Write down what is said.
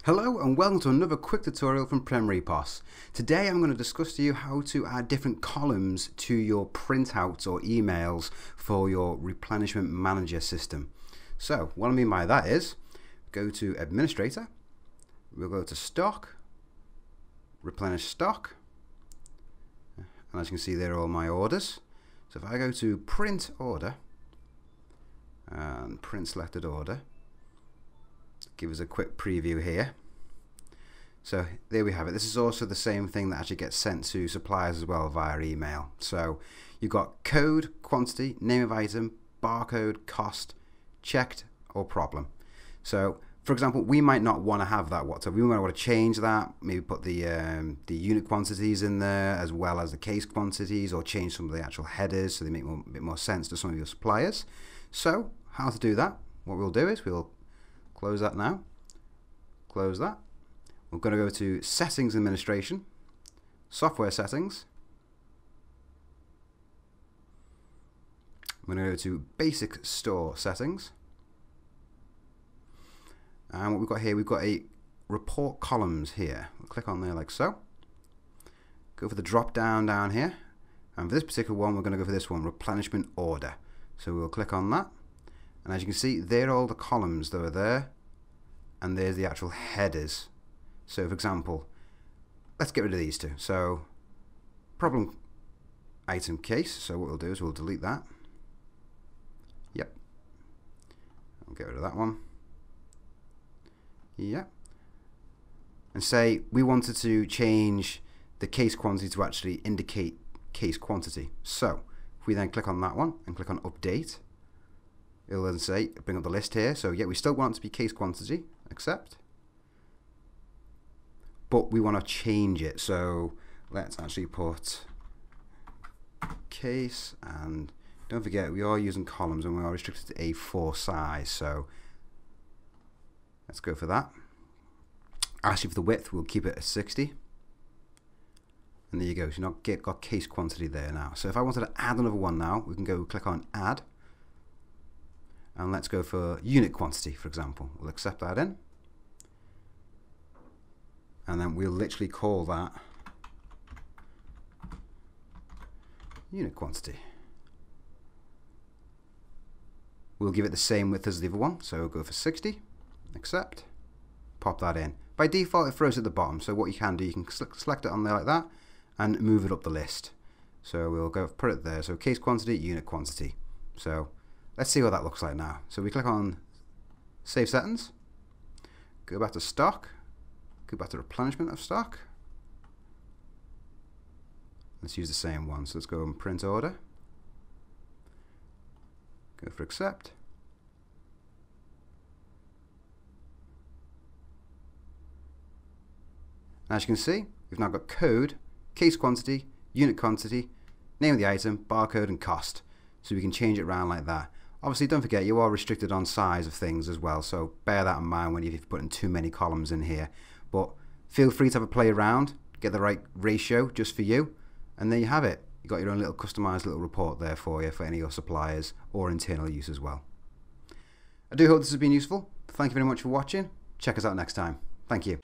Hello and welcome to another quick tutorial from Premier EPOS. Today I'm going to discuss to you how to add different columns to your printouts or emails for your replenishment manager system. So what I mean by that is, go to Administrator, we'll go to Stock, Replenish Stock, and as you can see there are all my orders. So if I go to Print Order and Print Selected Order, give us a quick preview here. So there we have it. This is also the same thing that actually gets sent to suppliers as well via email. So you've got code, quantity, name of item, barcode, cost, checked or problem. So for example, we might not want to have that whatsoever. We might want to change that, maybe put the unit quantities in there as well as the case quantities, or change some of the actual headers so they make a bit more sense to some of your suppliers. So how to do that? What we'll do is we'll close that now, close that. We're going to go to Settings Administration, Software Settings. I'm going to go to Basic Store Settings. And what we've got here, we've got a report columns here. We'll click on there like so. Go for the drop down here. And for this particular one, we're going to go for this one, Replenishment Order. So we'll click on that. And as you can see, there are all the columns that are there. And there's the actual headers. So for example, let's get rid of these two. So problem item case. So what we'll do is we'll delete that. Yep. I'll get rid of that one. Yep. And say we wanted to change the case quantity to actually indicate case quantity. So if we then click on that one and click on update, it'll then say, bring up the list here. So yeah, we still want it to be case quantity, accept. But we want to change it. So let's actually put case, and don't forget we are using columns and we are restricted to A4 size. So let's go for that. Actually for the width, we'll keep it at 60. And there you go. So you've not got case quantity there now. So if I wanted to add another one now, we can go click on add. And let's go for unit quantity, for example. We'll accept that in. And then we'll literally call that unit quantity. We'll give it the same width as the other one. So we'll go for 60, accept, pop that in. By default, it throws at the bottom. So what you can do, you can select it on there like that and move it up the list. So we'll go put it there. So case quantity, unit quantity. So let's see what that looks like now. So we click on Save Settings, go back to Stock, go back to Replenishment of Stock. Let's use the same one. So let's go and Print Order, go for Accept. And as you can see, we've now got code, case quantity, unit quantity, name of the item, barcode and cost. So we can change it around like that. Obviously, don't forget you are restricted on size of things as well, so bear that in mind when you're putting too many columns in here. But feel free to have a play around, get the right ratio just for you, and there you have it. You've got your own little customized little report there for you for any of your suppliers or internal use as well. I do hope this has been useful. Thank you very much for watching. Check us out next time. Thank you.